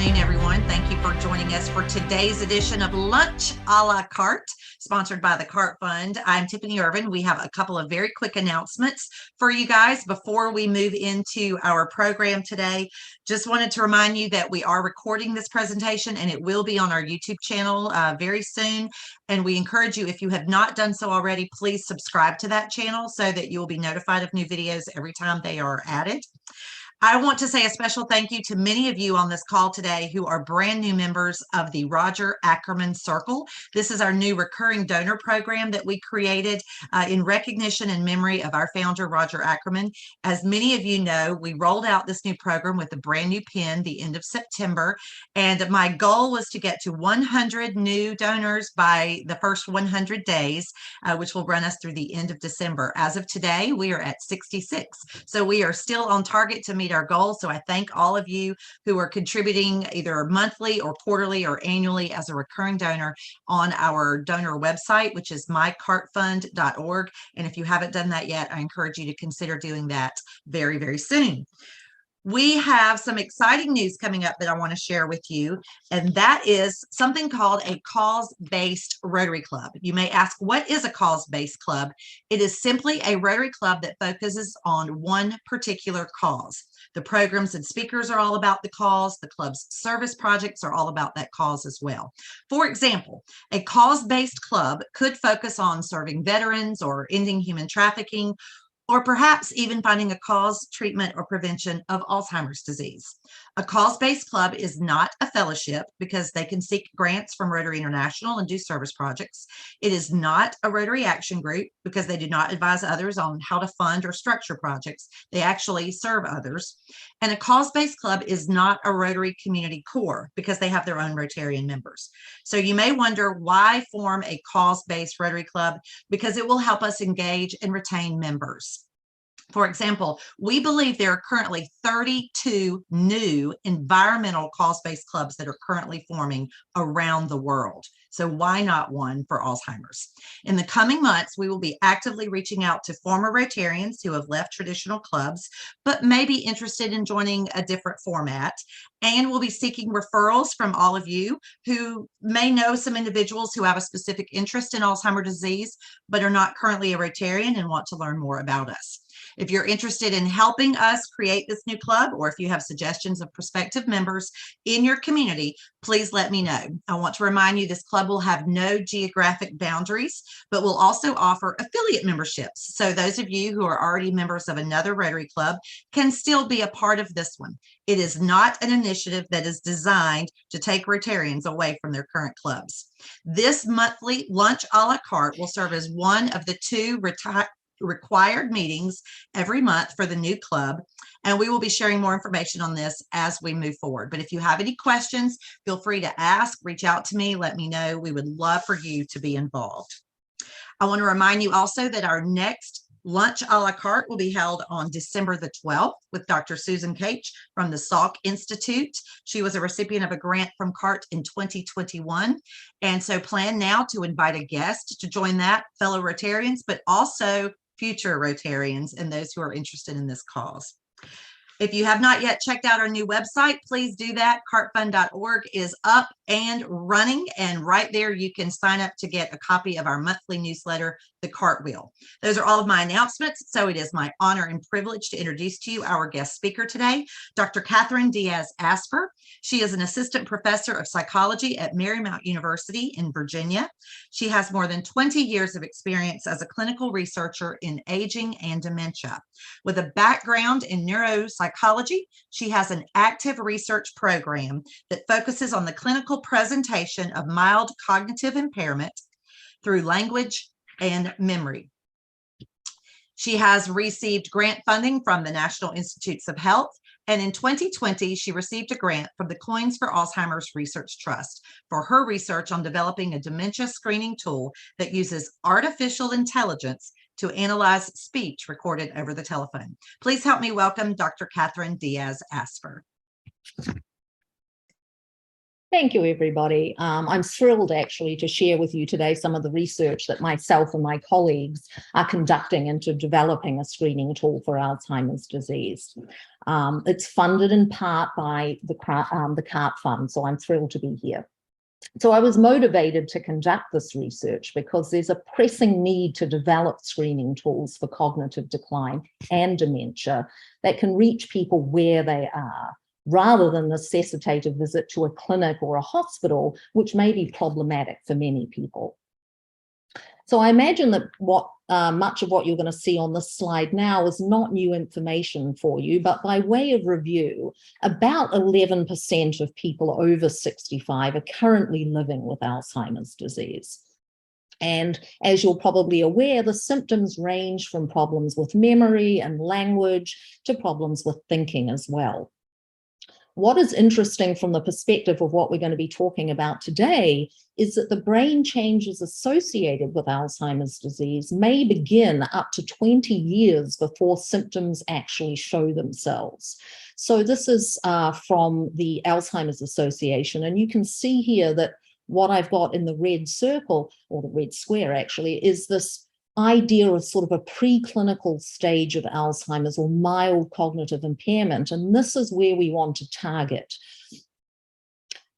afternoon, everyone. Thank you for joining us for today's edition of Lunch a la Carte, sponsored by the Cart Fund. I'm Tiffany Irvin. We have a couple of very quick announcements for you guys before we move into our program today. Just wanted to remind you that we are recording this presentation and it will be on our YouTube channel very soon. And we encourage you, if you have not done so already, please subscribe to that channel so that you will be notified of new videos every time they are added. I want to say a special thank you to many of you on this call today who are brand new members of the Roger Ackerman Circle. This is our new recurring donor program that we created in recognition and memory of our founder, Roger Ackerman. As many of you know, we rolled out this new program with a brand new pin the end of September. And my goal was to get to 100 new donors by the first 100 days, which will run us through the end of December. As of today, we are at 66. So we are still on target to meet our goal. So I thank all of you who are contributing either monthly or quarterly or annually as a recurring donor on our donor website, which is mycartfund.org. And if you haven't done that yet, I encourage you to consider doing that very, very soon. We have some exciting news coming up that I want to share with you, and that is something called a cause-based Rotary Club. You may ask, what is a cause-based club? It is simply a Rotary Club that focuses on one particular cause. The programs and speakers are all about the cause. The club's service projects are all about that cause as well. For example, a cause-based club could focus on serving veterans or ending human trafficking, or perhaps even finding a cause, treatment, or prevention of Alzheimer's disease. A cause-based club is not a fellowship because they can seek grants from Rotary International and do service projects. It is not a Rotary Action Group because they do not advise others on how to fund or structure projects. They actually serve others. And a cause-based club is not a Rotary Community Corps because they have their own Rotarian members. So you may wonder, why form a cause-based Rotary Club? Because it will help us engage and retain members. For example, we believe there are currently 32 new environmental cause-based clubs that are currently forming around the world. So why not one for Alzheimer's? In the coming months, we will be actively reaching out to former Rotarians who have left traditional clubs, but may be interested in joining a different format. And we'll be seeking referrals from all of you who may know some individuals who have a specific interest in Alzheimer's disease, but are not currently a Rotarian and want to learn more about us. If you're interested in helping us create this new club, or if you have suggestions of prospective members in your community, please let me know. I want to remind you this club will have no geographic boundaries, but will also offer affiliate memberships. So those of you who are already members of another Rotary Club can still be a part of this one. It is not an initiative that is designed to take Rotarians away from their current clubs. This monthly lunch a la carte will serve as one of the two required meetings every month for the new club, and we will be sharing more information on this as we move forward. But if you have any questions, feel free to ask, reach out to me, let me know. We would love for you to be involved. I want to remind you also that our next Lunch a la carte will be held on December the 12th with Dr. Susan Cage from the Salk Institute. She was a recipient of a grant from CART in 2021. And so plan now to invite a guest to join that, fellow Rotarians, but also future Rotarians and those who are interested in this cause. If you have not yet checked out our new website, please do that. Cartfund.org is up and running, and right there you can sign up to get a copy of our monthly newsletter, The Cartwheel. Those are all of my announcements, so it is my honor and privilege to introduce to you our guest speaker today, Dr. Catherine Diaz Asper. She is an assistant professor of psychology at Marymount University in Virginia. She has more than 20 years of experience as a clinical researcher in aging and dementia. With a background in neuropsychology, she has an active research program that focuses on the clinical presentation of mild cognitive impairment through language and memory. She has received grant funding from the National Institutes of Health, and in 2020, she received a grant from the Coins for Alzheimer's Research Trust for her research on developing a dementia screening tool that uses artificial intelligence to analyze speech recorded over the telephone. Please help me welcome Dr. Catherine Diaz Asper. Thank you, everybody. I'm thrilled actually to share with you today some of the research that myself and my colleagues are conducting into developing a screening tool for Alzheimer's disease. It's funded in part by the CART Fund, so I'm thrilled to be here. So I was motivated to conduct this research because there's a pressing need to develop screening tools for cognitive decline and dementia that can reach people where they are, rather than necessitate a visit to a clinic or a hospital, which may be problematic for many people. So I imagine that much of what you're going to see on this slide now is not new information for you, but by way of review, about 11% of people over 65 are currently living with Alzheimer's disease. And as you're probably aware, the symptoms range from problems with memory and language to problems with thinking as well. What is interesting from the perspective of what we're going to be talking about today is that the brain changes associated with Alzheimer's disease may begin up to 20 years before symptoms actually show themselves. So this is from the Alzheimer's Association, and you can see here that what I've got in the red circle, or the red square actually, is this idea of sort of a preclinical stage of Alzheimer's or mild cognitive impairment. And this is where we want to target.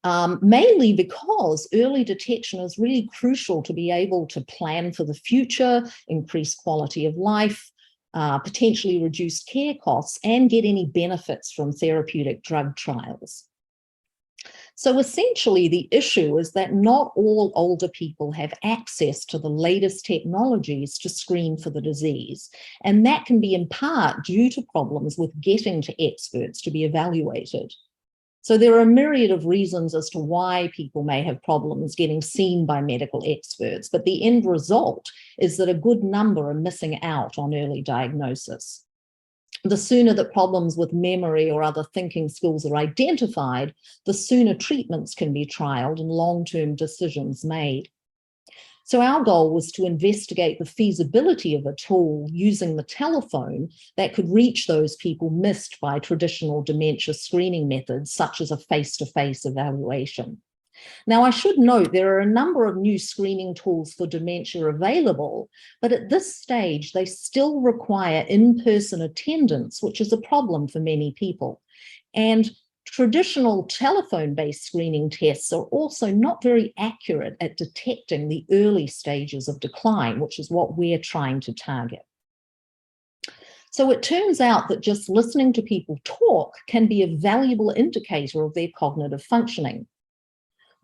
Mainly because early detection is really crucial to be able to plan for the future, increase quality of life, potentially reduce care costs, and get any benefits from therapeutic drug trials. So essentially, the issue is that not all older people have access to the latest technologies to screen for the disease. And that can be in part due to problems with getting to experts to be evaluated. So there are a myriad of reasons as to why people may have problems getting seen by medical experts, but the end result is that a good number are missing out on early diagnosis. The sooner that problems with memory or other thinking skills are identified, the sooner treatments can be trialed and long-term decisions made. So our goal was to investigate the feasibility of a tool using the telephone that could reach those people missed by traditional dementia screening methods, such as a face-to-face evaluation. Now, I should note there are a number of new screening tools for dementia available, but at this stage, they still require in-person attendance, which is a problem for many people. And traditional telephone-based screening tests are also not very accurate at detecting the early stages of decline, which is what we're trying to target. So it turns out that just listening to people talk can be a valuable indicator of their cognitive functioning.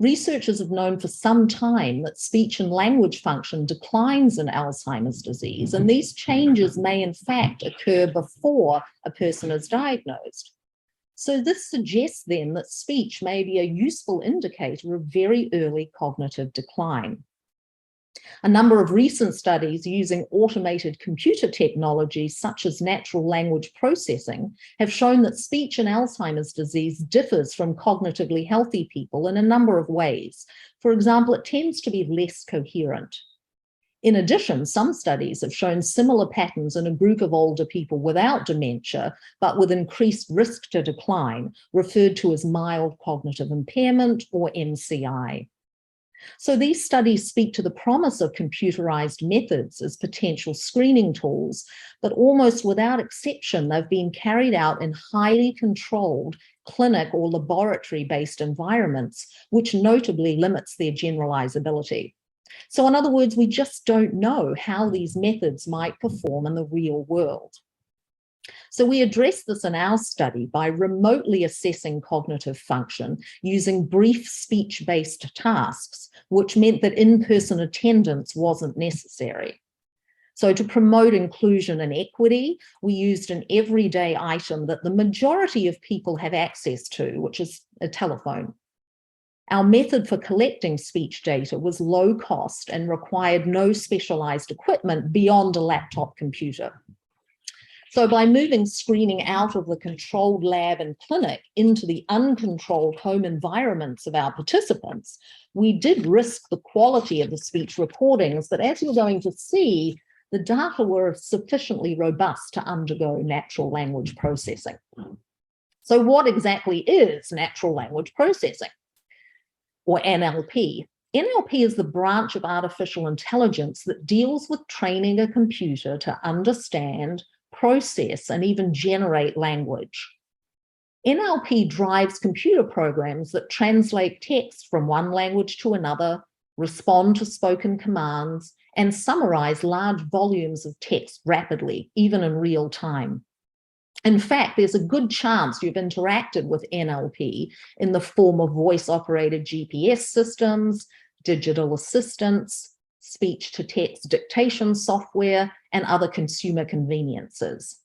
Researchers have known for some time that speech and language function declines in Alzheimer's disease, and these changes may in fact occur before a person is diagnosed. So this suggests then that speech may be a useful indicator of very early cognitive decline. A number of recent studies using automated computer technology, such as natural language processing, have shown that speech in Alzheimer's disease differs from cognitively healthy people in a number of ways. For example, it tends to be less coherent. In addition, some studies have shown similar patterns in a group of older people without dementia, but with increased risk to decline, referred to as mild cognitive impairment, or MCI. So these studies speak to the promise of computerized methods as potential screening tools, but almost without exception, they've been carried out in highly controlled clinic or laboratory-based environments, which notably limits their generalizability. So in other words, we just don't know how these methods might perform in the real world. So we addressed this in our study by remotely assessing cognitive function using brief speech-based tasks, which meant that in-person attendance wasn't necessary. So to promote inclusion and equity, we used an everyday item that the majority of people have access to, which is a telephone. Our method for collecting speech data was low cost and required no specialized equipment beyond a laptop computer. So by moving screening out of the controlled lab and clinic into the uncontrolled home environments of our participants, we did risk the quality of the speech recordings, but as you're going to see, the data were sufficiently robust to undergo natural language processing. So what exactly is natural language processing? or NLP. NLP is the branch of artificial intelligence that deals with training a computer to understand, process, and even generate language. NLP drives computer programs that translate text from one language to another, respond to spoken commands, and summarize large volumes of text rapidly, even in real time. In fact, there's a good chance you've interacted with NLP in the form of voice-operated GPS systems, digital assistants, speech-to-text dictation software, and other consumer conveniences.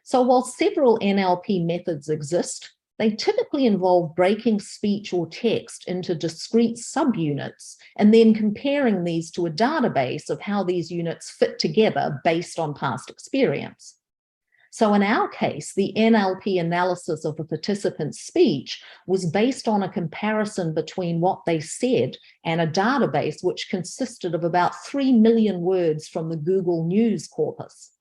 So while several NLP methods exist, they typically involve breaking speech or text into discrete subunits and then comparing these to a database of how these units fit together based on past experience. So in our case, the NLP analysis of a participant's speech was based on a comparison between what they said and a database which consisted of about 3 million words from the Google News corpus.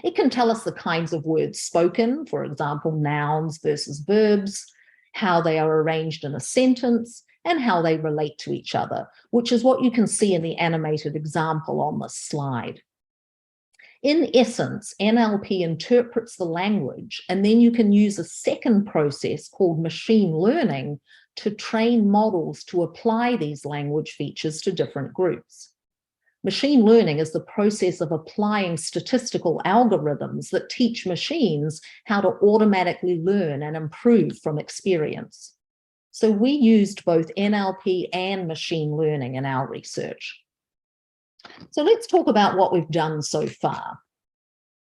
It can tell us the kinds of words spoken, for example, nouns versus verbs, how they are arranged in a sentence, and how they relate to each other, which is what you can see in the animated example on this slide. In essence, NLP interprets the language, and then you can use a second process called machine learning to train models to apply these language features to different groups. Machine learning is the process of applying statistical algorithms that teach machines how to automatically learn and improve from experience. So we used both NLP and machine learning in our research. So let's talk about what we've done so far.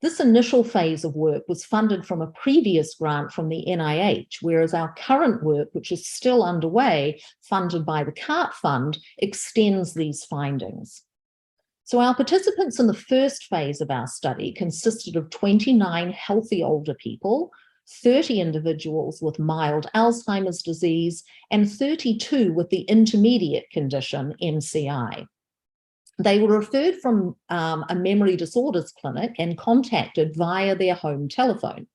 This initial phase of work was funded from a previous grant from the NIH, whereas our current work, which is still underway, funded by the CART Fund, extends these findings. So our participants in the first phase of our study consisted of 29 healthy older people, 30 individuals with mild Alzheimer's disease, and 32 with the intermediate condition MCI. They were referred from a memory disorders clinic and contacted via their home telephone.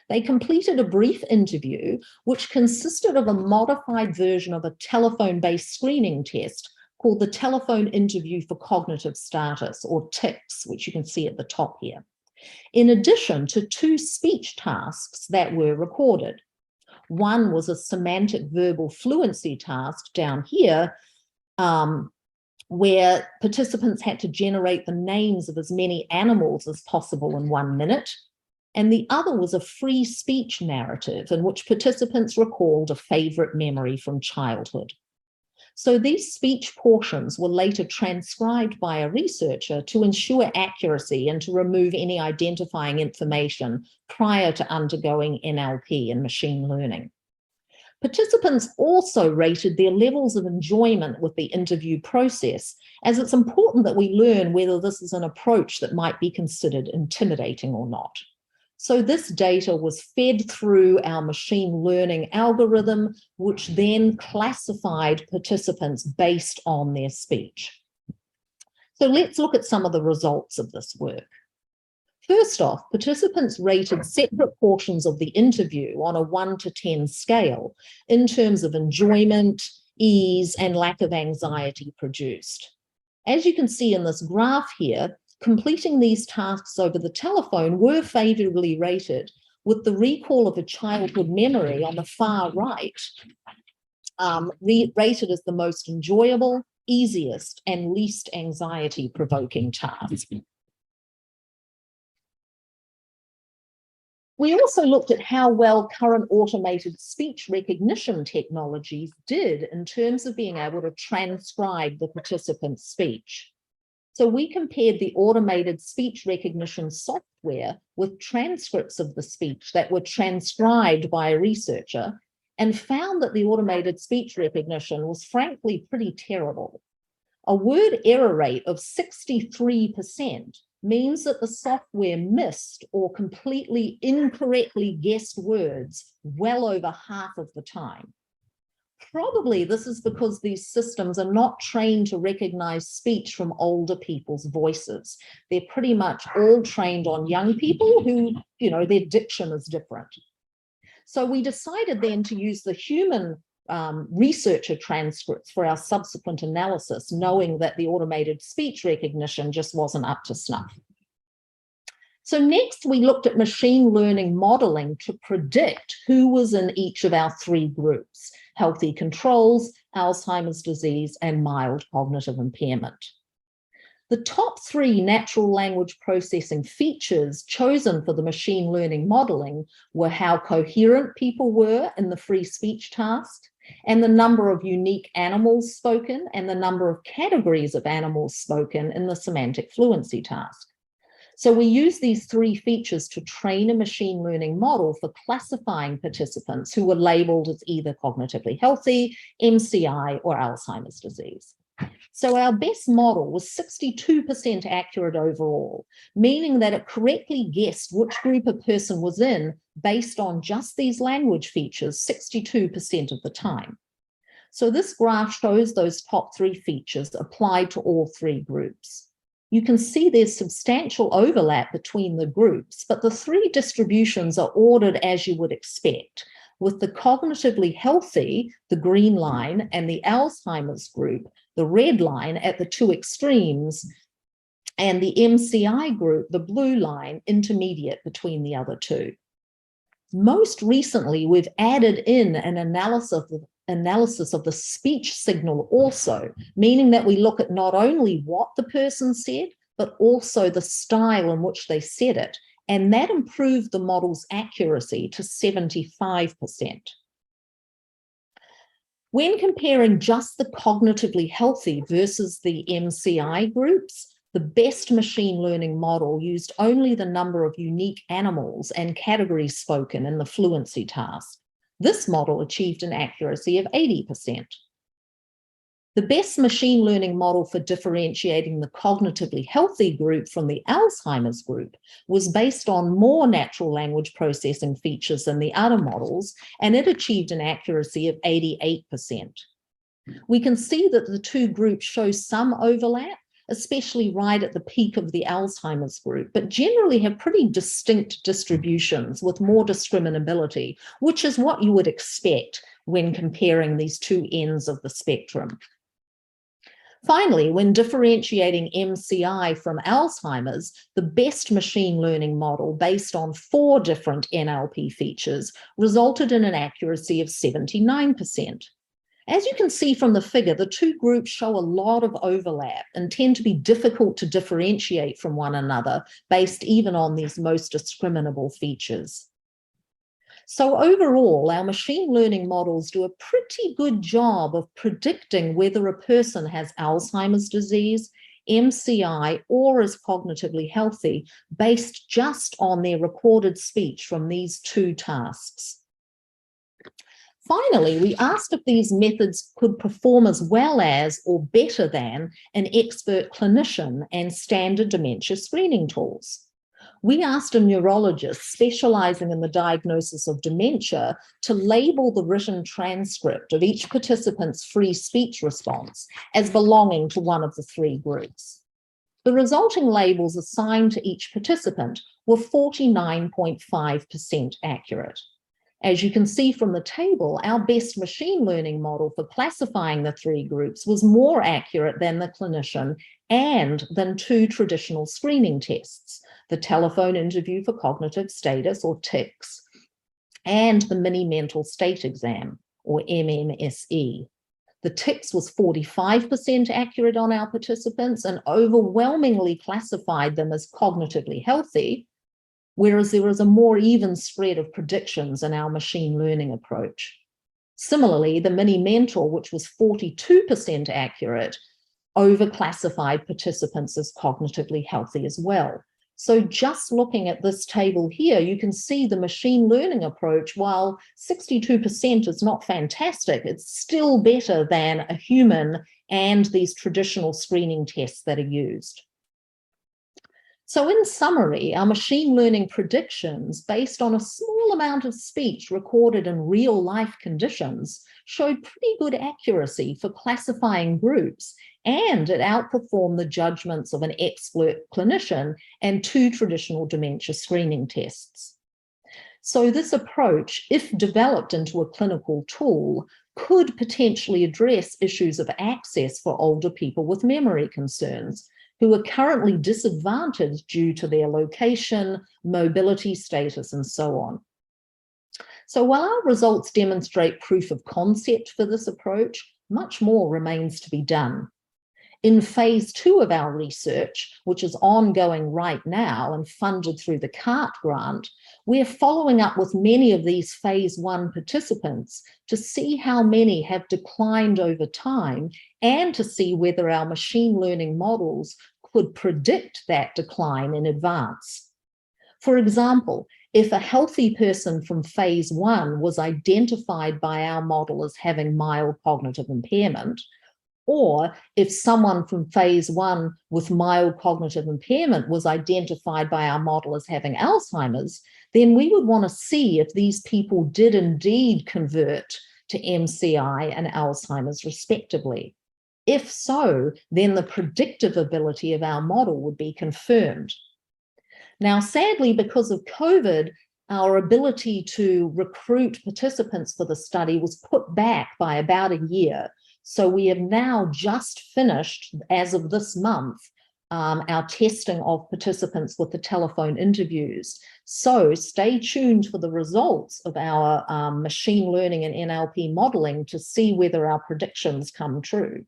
They completed a brief interview, which consisted of a modified version of a telephone-based screening test called the Telephone Interview for Cognitive Status, or TICS, which you can see at the top here, in addition to 2 speech tasks that were recorded. One was a semantic verbal fluency task down here, where participants had to generate the names of as many animals as possible in 1 minute. And the other was a free speech narrative in which participants recalled a favorite memory from childhood. So these speech portions were later transcribed by a researcher to ensure accuracy and to remove any identifying information prior to undergoing NLP and machine learning. Participants also rated their levels of enjoyment with the interview process, as it's important that we learn whether this is an approach that might be considered intimidating or not. So this data was fed through our machine learning algorithm, which then classified participants based on their speech. So let's look at some of the results of this work. First off, participants rated separate portions of the interview on a 1 to 10 scale in terms of enjoyment, ease, and lack of anxiety produced. As you can see in this graph here, completing these tasks over the telephone were favorably rated, with the recall of a childhood memory on the far right rated as the most enjoyable, easiest, and least anxiety-provoking task. We also looked at how well current automated speech recognition technologies did in terms of being able to transcribe the participant's speech. So we compared the automated speech recognition software with transcripts of the speech that were transcribed by a researcher and found that the automated speech recognition was frankly pretty terrible. A word error rate of 63% means that the software missed or completely incorrectly guessed words well over half of the time. Probably this is because these systems are not trained to recognize speech from older people's voices. They're pretty much all trained on young people who, their diction is different. So we decided then to use the human researcher transcripts for our subsequent analysis, knowing that the automated speech recognition just wasn't up to snuff. So next, we looked at machine learning modeling to predict who was in each of our three groups: healthy controls, Alzheimer's disease, and mild cognitive impairment. The top three natural language processing features chosen for the machine learning modeling were how coherent people were in the free speech task, and the number of unique animals spoken, and the number of categories of animals spoken in the semantic fluency task. So we use these three features to train a machine learning model for classifying participants who were labeled as either cognitively healthy, MCI, or Alzheimer's disease. So our best model was 62% accurate overall, meaning that it correctly guessed which group a person was in based on just these language features 62% of the time. So this graph shows those top three features applied to all three groups. You can see there's substantial overlap between the groups, but the three distributions are ordered as you would expect, with the cognitively healthy, the green line, and the Alzheimer's group, the red line, at the two extremes, and the MCI group, the blue line, intermediate between the other two. Most recently, we've added in an analysis of the speech signal also, meaning that we look at not only what the person said, but also the style in which they said it, and that improved the model's accuracy to 75%. When comparing just the cognitively healthy versus the MCI groups, the best machine learning model used only the number of unique animals and categories spoken in the fluency task. This model achieved an accuracy of 80%. The best machine learning model for differentiating the cognitively healthy group from the Alzheimer's group was based on more natural language processing features than the other models, and it achieved an accuracy of 88%. We can see that the two groups show some overlap, especially right at the peak of the Alzheimer's group, but generally have pretty distinct distributions with more discriminability, which is what you would expect when comparing these two ends of the spectrum. Finally, when differentiating MCI from Alzheimer's, the best machine learning model based on 4 different NLP features resulted in an accuracy of 79%. As you can see from the figure, the two groups show a lot of overlap and tend to be difficult to differentiate from one another based even on these most discriminable features. So overall, our machine learning models do a pretty good job of predicting whether a person has Alzheimer's disease, MCI, or is cognitively healthy based just on their recorded speech from these two tasks. Finally, we asked if these methods could perform as well as or better than an expert clinician and standard dementia screening tools. We asked a neurologist specializing in the diagnosis of dementia to label the written transcript of each participant's free speech response as belonging to one of the three groups. The resulting labels assigned to each participant were 49.5% accurate. As you can see from the table, our best machine learning model for classifying the three groups was more accurate than the clinician and than 2 traditional screening tests: the telephone interview for cognitive status, or TICS, and the mini mental state exam, or MMSE. The TICS was 45% accurate on our participants and overwhelmingly classified them as cognitively healthy, whereas there was a more even spread of predictions in our machine learning approach. Similarly, the mini mental, which was 42% accurate, overclassified participants as cognitively healthy as well. So just looking at this table here, you can see the machine learning approach, while 62% is not fantastic, it's still better than a human and these traditional screening tests that are used. So in summary, our machine learning predictions based on a small amount of speech recorded in real life conditions showed pretty good accuracy for classifying groups, and it outperformed the judgments of an expert clinician and 2 traditional dementia screening tests. So this approach, if developed into a clinical tool, could potentially address issues of access for older people with memory concerns who are currently disadvantaged due to their location, mobility status, and so on. So while our results demonstrate proof of concept for this approach, much more remains to be done. In phase 2 of our research, which is ongoing right now and funded through the CART grant, we're following up with many of these phase 1 participants to see how many have declined over time and to see whether our machine learning models could predict that decline in advance. For example, if a healthy person from phase 1 was identified by our model as having mild cognitive impairment, or if someone from phase 1 with mild cognitive impairment was identified by our model as having Alzheimer's, then we would want to see if these people did indeed convert to MCI and Alzheimer's respectively. If so, then the predictive ability of our model would be confirmed. Now, sadly, because of COVID, our ability to recruit participants for the study was put back by about a year. So we have now just finished, as of this month, our testing of participants with the telephone interviews. So stay tuned for the results of our machine learning and NLP modeling to see whether our predictions come true.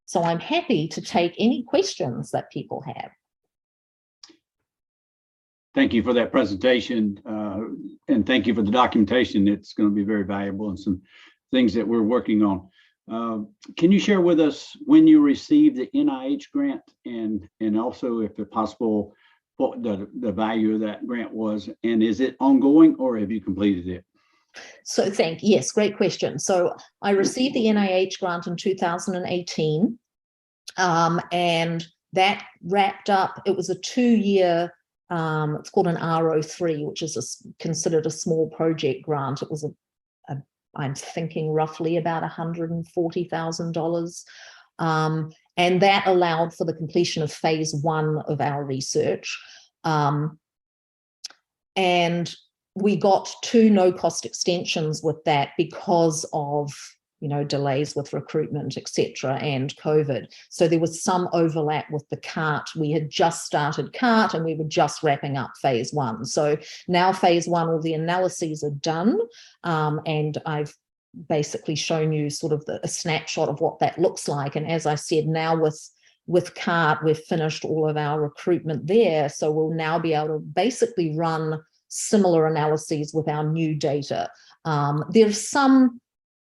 So I'm happy to take any questions that people have. Thank you for that presentation, and thank you for the documentation. It's going to be very valuable and some things that we're working on. Can you share with us when you received the NIH grant and also, if it's possible, what the value of that grant was, and is it ongoing or have you completed it? So yes, great question. So I received the NIH grant in 2018, and that wrapped up. It was a 2-year. It's called an R03, which is considered a small project grant. It was I'm thinking roughly about $140,000. And that allowed for the completion of phase 1 of our research. And we got 2 no-cost extensions with that because of delays with recruitment, etc., and COVID. So there was some overlap with the CART. We had just started CART and we were just wrapping up phase 1. So now phase 1, all the analyses are done. And I've basically shown you sort of a snapshot of what that looks like. And as I said, now with CART, we've finished all of our recruitment there. So we'll now be able to basically run similar analyses with our new data. There's some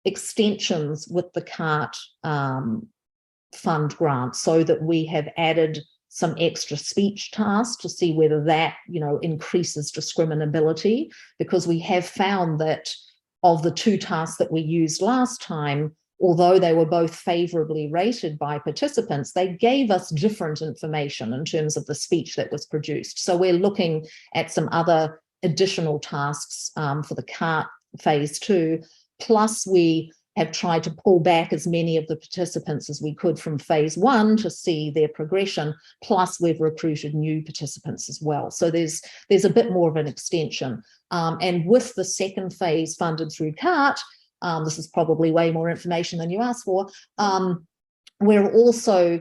extensions with the CART fund grant so that we have added some extra speech tasks to see whether that increases discriminability, because we have found that of the 2 tasks that we used last time, although they were both favorably rated by participants, they gave us different information in terms of the speech that was produced. So we're looking at some other additional tasks for the CART phase 2. Plus, we have tried to pull back as many of the participants as we could from phase 1 to see their progression. Plus, we've recruited new participants as well. So there's a bit more of an extension. And with the second phase funded through CART, this is probably way more information than you asked for, we're also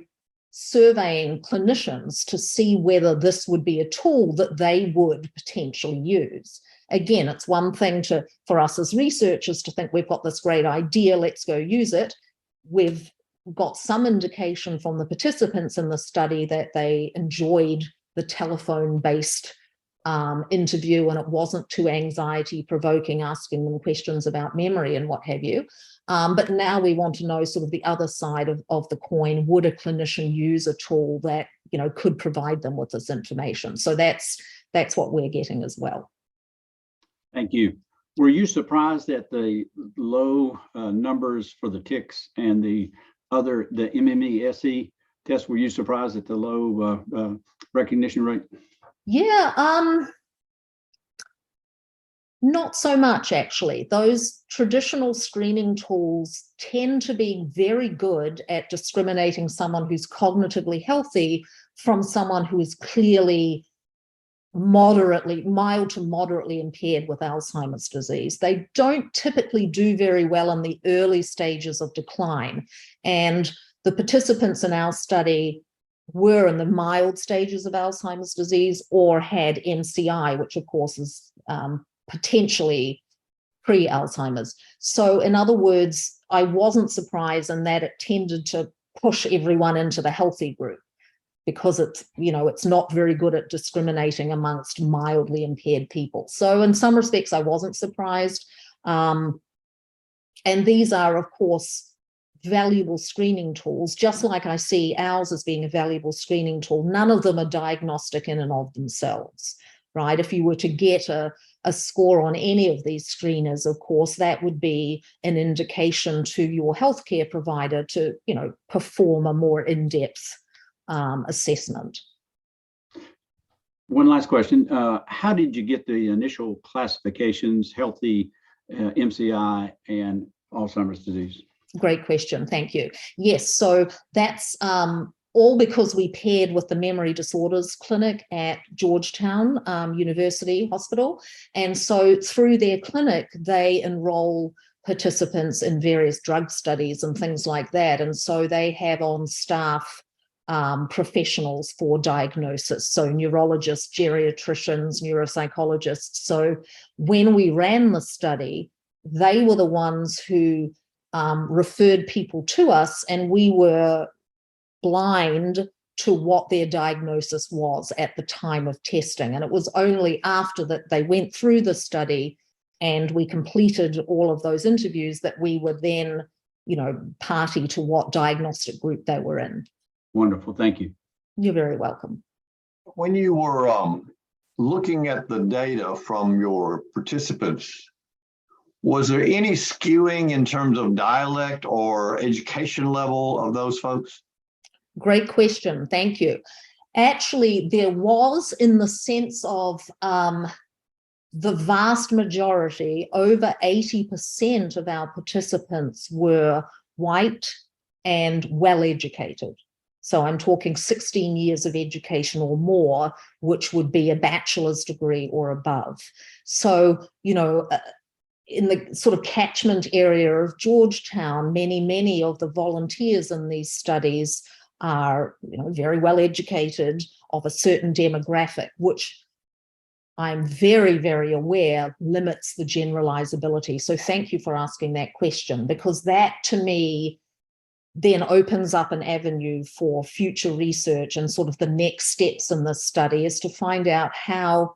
surveying clinicians to see whether this would be a tool that they would potentially use. Again, it's one thing for us as researchers to think we've got this great idea, let's go use it. We've got some indication from the participants in the study that they enjoyed the telephone-based interview, and it wasn't too anxiety-provoking, asking them questions about memory and what have you. But now we want to know sort of the other side of the coin. Would a clinician use a tool that could provide them with this information? So that's what we're getting as well. Thank you. Were you surprised at the low numbers for the tics and the MME-SE test? Were you surprised at the low recognition rate? Yeah, not so much, actually. Those traditional screening tools tend to be very good at discriminating someone who's cognitively healthy from someone who is clearly mild to moderately impaired with Alzheimer's disease. They don't typically do very well in the early stages of decline. And the participants in our study were in the mild stages of Alzheimer's disease or had MCI, which of course is potentially pre-Alzheimer's. So in other words, I wasn't surprised in that it tended to push everyone into the healthy group, because it's, you know, it's not very good at discriminating amongst mildly impaired people. So in some respects, I wasn't surprised. And these are, of course, valuable screening tools, just like I see ours as being a valuable screening tool. None of them are diagnostic in and of themselves, right? If you were to get a score on any of these screeners, of course, that would be an indication to your healthcare provider to, you know, perform a more in-depth assessment. One last question. How did you get the initial classifications, healthy, MCI, and Alzheimer's disease? Great question. Thank you. Yes, so that's all because we paired with the Memory Disorders Clinic at Georgetown University Hospital. And so through their clinic, they enroll participants in various drug studies and things like that. And so they have on staff professionals for diagnosis, so neurologists, geriatricians, neuropsychologists. So when we ran the study, they were the ones who referred people to us, and we were blind to what their diagnosis was at the time of testing. And it was only after that they went through the study and we completed all of those interviews that we were then, you know, party to what diagnostic group they were in. Wonderful. Thank you. You're very welcome. When you were looking at the data from your participants, was there any skewing in terms of dialect or education level of those folks? Great question. Thank you. Actually, there was, in the sense of the vast majority, over 80% of our participants were white and well-educated. So I'm talking 16 years of education or more, which would be a bachelor's degree or above. So, you know, in the sort of catchment area of Georgetown, many of the volunteers in these studies are, you know, very well educated, of a certain demographic, which I'm very, very aware limits the generalizability. So thank you for asking that question, because that to me then opens up an avenue for future research, and sort of the next steps in this study is to find out how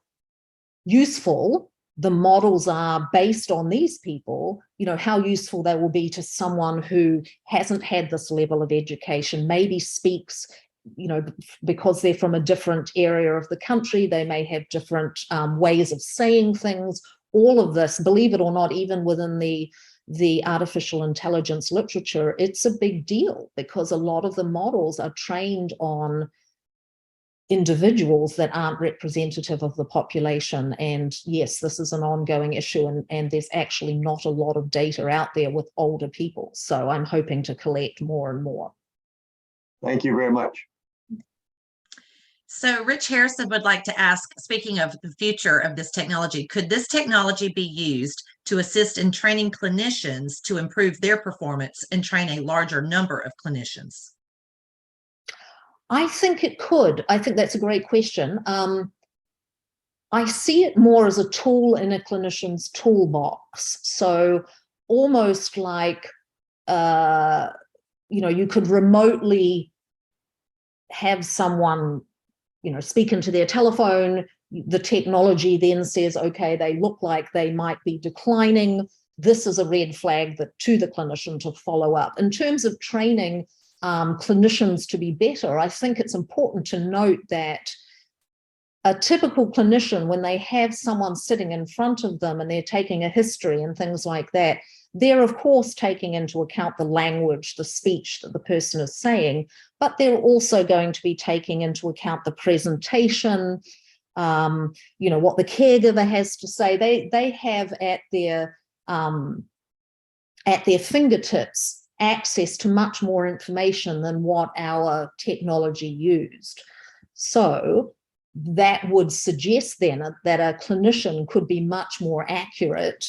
useful the models are based on these people, you know, how useful they will be to someone who hasn't had this level of education, maybe speaks, you know, because they're from a different area of the country, they may have different ways of saying things. All of this, believe it or not, even within the artificial intelligence literature, it's a big deal, because a lot of the models are trained on individuals that aren't representative of the population. And yes, this is an ongoing issue, and there's actually not a lot of data out there with older people. So I'm hoping to collect more and more. Thank you very much. So Rich Harrison would like to ask, speaking of the future of this technology, could this technology be used to assist in training clinicians to improve their performance and train a larger number of clinicians? I think it could. I think that's a great question. I see it more as a tool in a clinician's toolbox. So almost like, you know, you could remotely have someone, you know, speak into their telephone. The technology then says, okay, they look like they might be declining. This is a red flag that to the clinician to follow up. In terms of training clinicians to be better, I think it's important to note that a typical clinician, when they have someone sitting in front of them and they're taking a history and things like that, they're of course taking into account the language, the speech that the person is saying, but they're also going to be taking into account the presentation, you know, what the caregiver has to say. They have at their fingertips access to much more information than what our technology used. So that would suggest then that a clinician could be much more accurate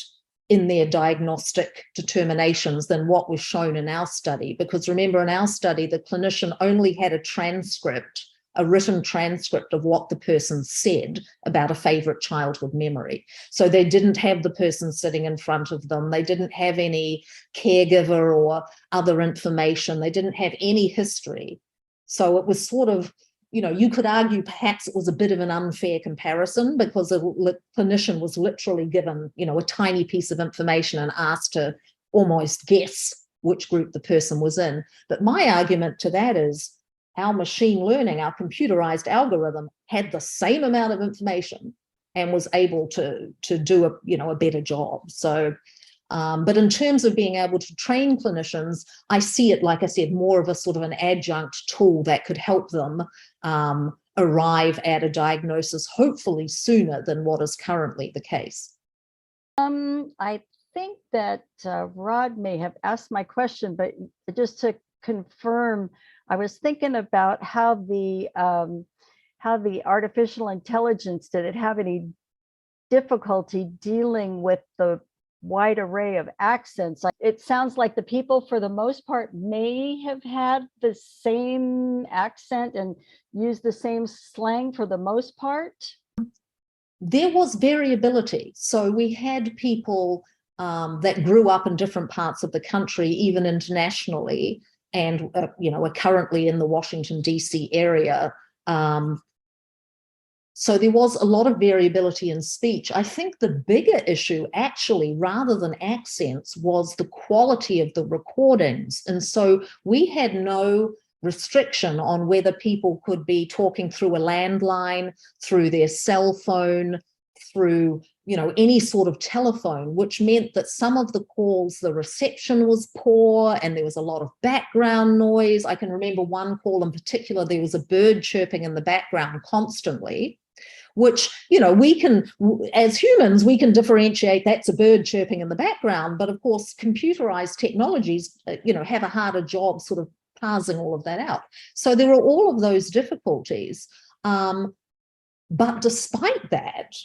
in their diagnostic determinations than what was shown in our study. Because remember, in our study, the clinician only had a transcript, a written transcript of what the person said about a favorite childhood memory. So they didn't have the person sitting in front of them. They didn't have any caregiver or other information. They didn't have any history. So it was sort of, you know, you could argue perhaps it was a bit of an unfair comparison, because a clinician was literally given, you know, a tiny piece of information and asked to almost guess which group the person was in. But my argument to that is our machine learning, our computerized algorithm had the same amount of information and was able to do a better job. So but in terms of being able to train clinicians, I see it, like I said, more of a sort of an adjunct tool that could help them arrive at a diagnosis, hopefully sooner than what is currently the case. I think that Rod may have asked my question, but just to confirm, I was thinking about how the artificial intelligence, did it have any difficulty dealing with the wide array of accents? It sounds like the people, for the most part, may have had the same accent and used the same slang for the most part. There was variability. So we had people that grew up in different parts of the country, even internationally, and are currently in the Washington, D.C. area. So there was a lot of variability in speech. I think the bigger issue, actually, rather than accents, was the quality of the recordings. And so we had no restriction on whether people could be talking through a landline, through their cell phone, through any sort of telephone, which meant that some of the calls, the reception was poor and there was a lot of background noise. I can remember one call in particular, there was a bird chirping in the background constantly, which, we can, as humans, we can differentiate that's a bird chirping in the background. But of course, computerized technologies, have a harder job sort of parsing all of that out. So there are all of those difficulties. But despite that,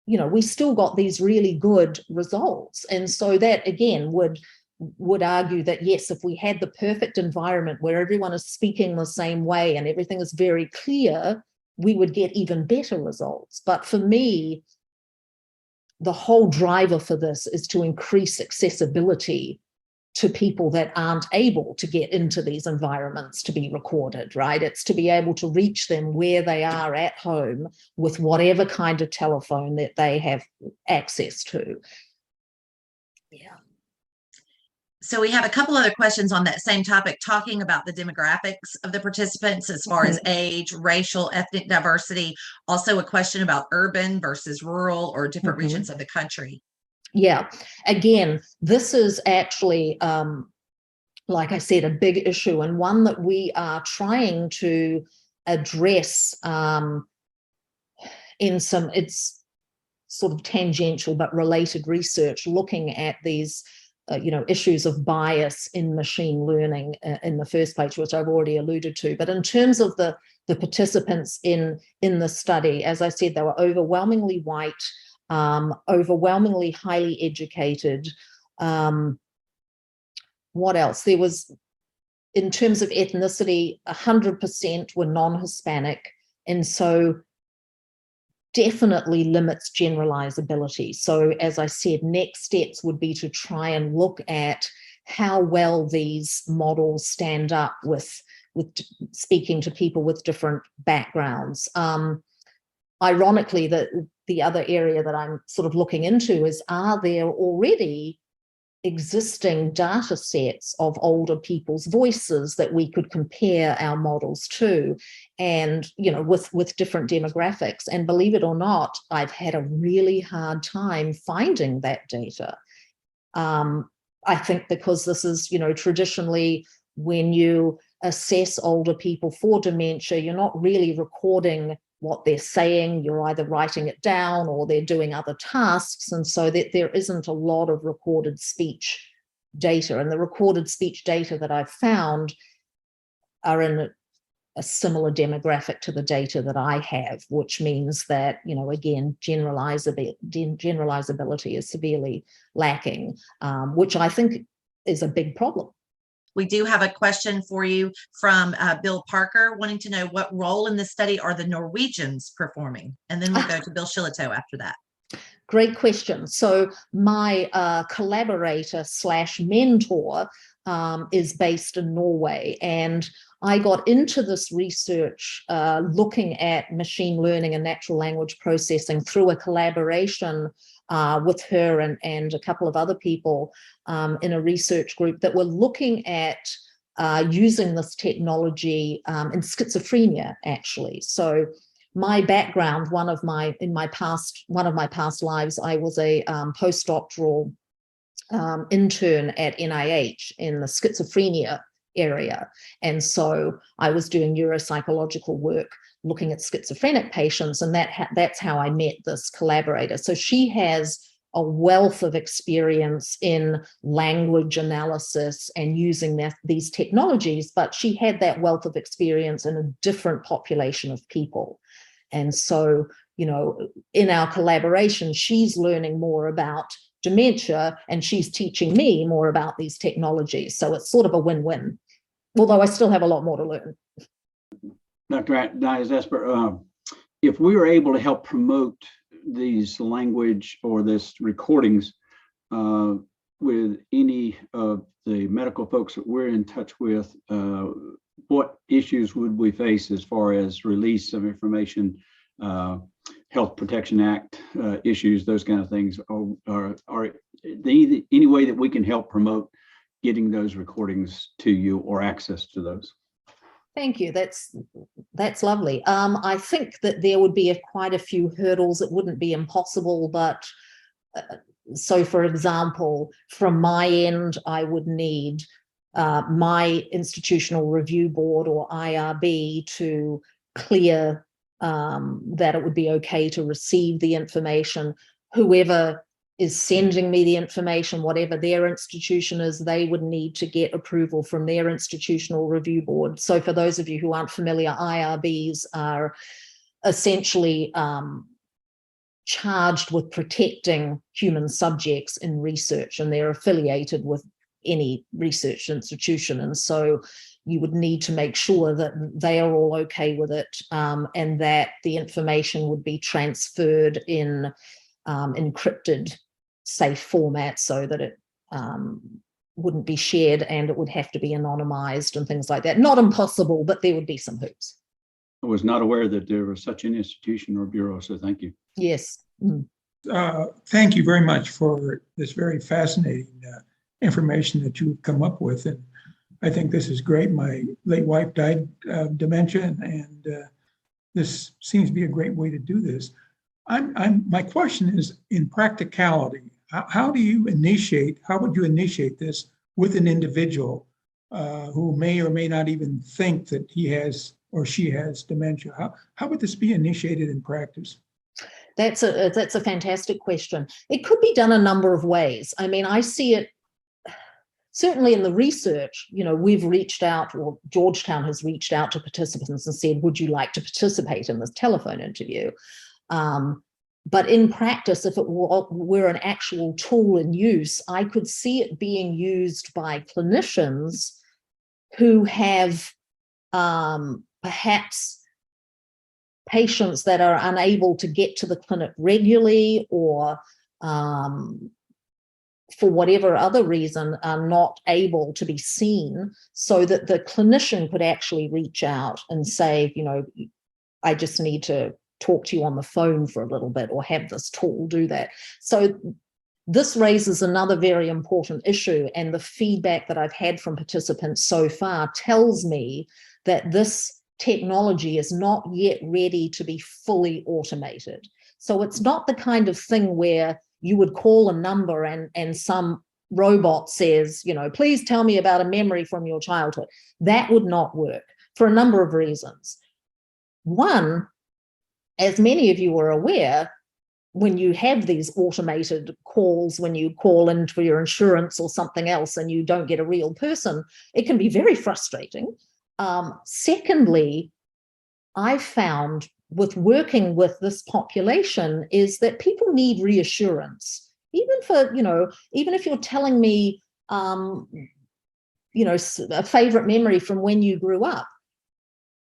we still got these really good results. And so that, again, would argue that, yes, if we had the perfect environment where everyone is speaking the same way and everything is very clear, we would get even better results. But for me, the whole driver for this is to increase accessibility to people that aren't able to get into these environments to be recorded, right? It's to be able to reach them where they are at home with whatever kind of telephone that they have access to. Yeah. So we have a couple other questions on that same topic, talking about the demographics of the participants as far as age, racial, ethnic diversity. Also a question about urban versus rural or different regions of the country. Yeah, again, this is actually, like I said, a big issue, and one that we are trying to address in some, it's sort of tangential but related research, looking at these issues of bias in machine learning in the first place, which I've already alluded to. But in terms of the participants in the study, as I said, they were overwhelmingly white, overwhelmingly highly educated. What else? There was, in terms of ethnicity, 100% were non-Hispanic, and so definitely limits generalizability. So as I said, next steps would be to try and look at how well these models stand up with speaking to people with different backgrounds. Ironically, the other area that I'm sort of looking into is, are there already existing data sets of older people's voices that we could compare our models to, and with different demographics? And believe it or not, I've had a really hard time finding that data. I think because this is, traditionally when you assess older people for dementia, you're not really recording what they're saying. You're either writing it down or they're doing other tasks, and so that there isn't a lot of recorded speech data. And the recorded speech data that I've found are in a similar demographic to the data that I have, which means that, again, generalizability is severely lacking, which I think is a big problem. We do have a question for you from Bill Parker, wanting to know what role in the study are the Norwegians performing? And then we'll go to Bill Shillito after that. Great question. So my collaborator / mentor is based in Norway, and I got into this research looking at machine learning and natural language processing through a collaboration with her and a couple of other people in a research group that were looking at using this technology in schizophrenia, actually. So my background, one of my past lives, I was a postdoctoral intern at NIH in the schizophrenia area. And so I was doing neuropsychological work looking at schizophrenic patients, and that's how I met this collaborator. So she has a wealth of experience in language analysis and using these technologies, but she had that wealth of experience in a different population of people. And so, in our collaboration, she's learning more about dementia and she's teaching me more about these technologies. So it's sort of a win-win, although I still have a lot more to learn. Dr. Diaz Asper, if we were able to help promote these language or this recordings with any of the medical folks that we're in touch with, what issues would we face as far as release of information, Health Protection Act issues, those kind of things? Are any way that we can help promote getting those recordings to you or access to those? Thank you. That's lovely. I think that there would be quite a few hurdles. It wouldn't be impossible, but so, for example, from my end, I would need my institutional review board or IRB to clear that it would be okay to receive the information. Whoever is sending me the information, whatever their institution is, they would need to get approval from their institutional review board. So for those of you who aren't familiar, IRBs are essentially charged with protecting human subjects in research, and they're affiliated with any research institution. And so you would need to make sure that they are all okay with it, and that the information would be transferred in encrypted, safe format so that it wouldn't be shared, and it would have to be anonymized and things like that. Not impossible, but there would be some hoops. I was not aware that there was such an institution or bureau, so thank you. Yes. Thank you very much for this very fascinating information that you've come up with. And I think this is great. My late wife died of dementia, and this seems to be a great way to do this. My question is, in practicality, how would you initiate this with an individual who may or may not even think that he has or she has dementia? How would this be initiated in practice? That's a fantastic question. It could be done a number of ways. I mean, I see it certainly in the research. We've reached out, or Georgetown has reached out to participants and said, would you like to participate in this telephone interview? But in practice, if it were an actual tool in use, I could see it being used by clinicians who have perhaps patients that are unable to get to the clinic regularly, or for whatever other reason are not able to be seen, so that the clinician could actually reach out and say, I just need to talk to you on the phone for a little bit, or have this tool do that. So this raises another very important issue, and the feedback that I've had from participants so far tells me that this technology is not yet ready to be fully automated. So it's not the kind of thing where you would call a number and some robot says, please tell me about a memory from your childhood. That would not work for a number of reasons. One, as many of you are aware, when you have these automated calls, when you call in for your insurance or something else and you don't get a real person, it can be very frustrating. Secondly, I found with working with this population is that people need reassurance, even for, even if you're telling me, a favorite memory from when you grew up.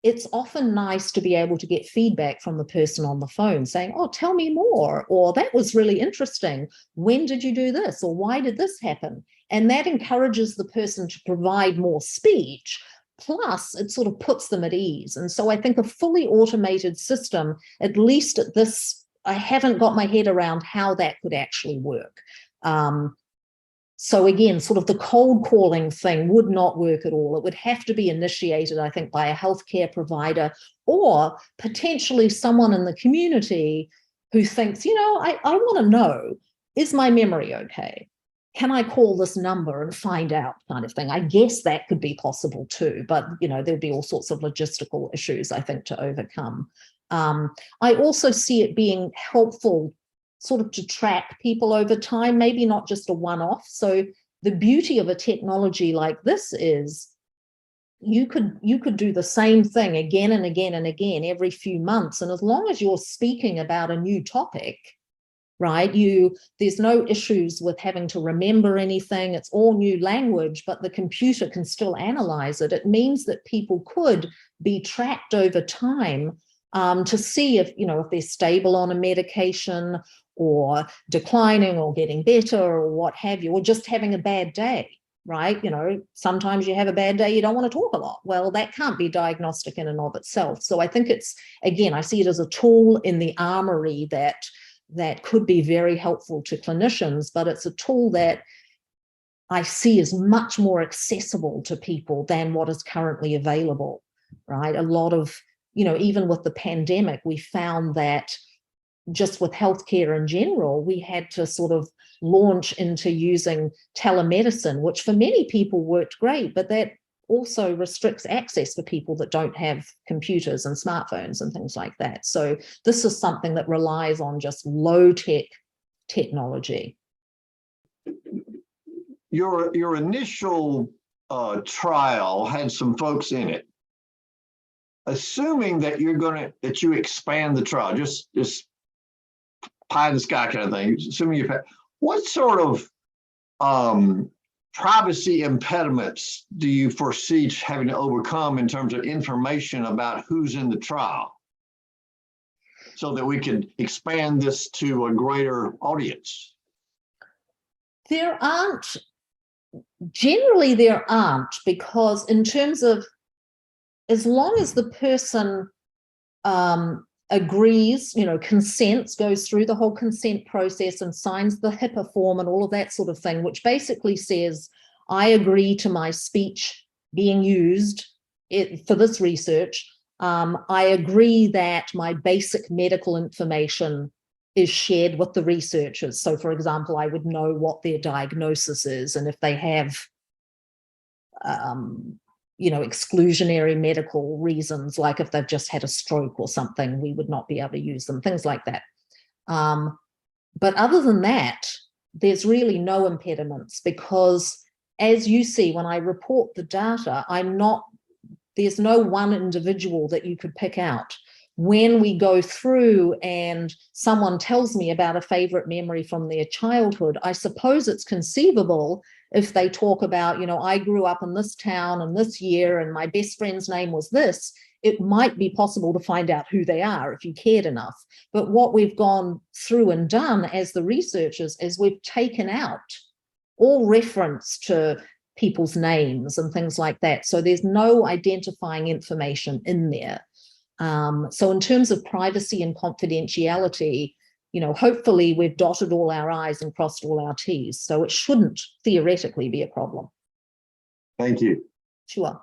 It's often nice to be able to get feedback from the person on the phone saying, oh, tell me more, or that was really interesting. When did you do this? Or why did this happen? And that encourages the person to provide more speech. Plus, it sort of puts them at ease. And so I think a fully automated system, at least at this, I haven't got my head around how that could actually work. So again, sort of the cold calling thing would not work at all. It would have to be initiated, I think, by a healthcare provider or potentially someone in the community who thinks, I want to know, is my memory okay? Can I call this number and find out, kind of thing? I guess that could be possible too, but there'd be all sorts of logistical issues, I think, to overcome. I also see it being helpful sort of to track people over time, maybe not just a one-off. So the beauty of a technology like this is you could do the same thing again and again and again every few months. And as long as you're speaking about a new topic, right, there's no issues with having to remember anything. It's all new language, but the computer can still analyze it. It means that people could be tracked over time to see if they're stable on a medication or declining or getting better or what have you, or just having a bad day, right? Sometimes you have a bad day, you don't want to talk a lot. Well, that can't be diagnostic in and of itself. So I think I see it as a tool in the armory that could be very helpful to clinicians, but it's a tool that I see as much more accessible to people than what is currently available, right? A lot of, even with the pandemic, we found that just with healthcare in general, we had to sort of launch into using telemedicine, which for many people worked great, but that also restricts access for people that don't have computers and smartphones and things like that. So this is something that relies on just low-tech technology. Your initial trial had some folks in it. Assuming that you expand the trial, just pie in the sky kind of thing. Assuming what sort of privacy impediments do you foresee having to overcome in terms of information about who's in the trial, so that we can expand this to a greater audience? There aren't, because in terms of, as long as the person agrees, consents, goes through the whole consent process and signs the HIPAA form and all of that sort of thing, which basically says, I agree to my speech being used for this research. I agree that my basic medical information is shared with the researchers. So for example, I would know what their diagnosis is, and if they have exclusionary medical reasons, like if they've just had a stroke or something, we would not be able to use them, things like that. But other than that, there's really no impediments, because as you see, when I report the data, there's no one individual that you could pick out. When we go through and someone tells me about a favorite memory from their childhood, I suppose it's conceivable, if they talk about, I grew up in this town and this year and my best friend's name was this, it might be possible to find out who they are if you cared enough. But what we've gone through and done as the researchers is we've taken out all reference to people's names and things like that. So there's no identifying information in there. So in terms of privacy and confidentiality, hopefully we've dotted all our I's and crossed all our T's. So it shouldn't theoretically be a problem. Thank you. Sure.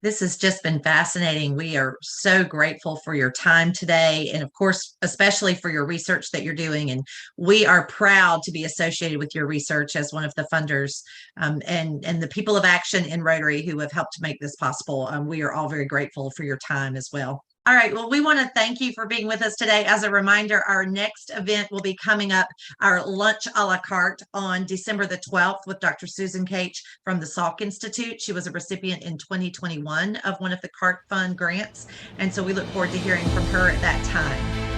This has just been fascinating. We are so grateful for your time today, and of course, especially for your research that you're doing. And we are proud to be associated with your research as one of the funders, and the people of action in Rotary who have helped to make this possible. We are all very grateful for your time as well. All right. Well, we want to thank you for being with us today. As a reminder, our next event will be coming up, our lunch a la carte on December the 12th with Dr. Susan Cage from the Salk Institute. She was a recipient in 2021 of one of the CART Fund grants. And so we look forward to hearing from her at that time.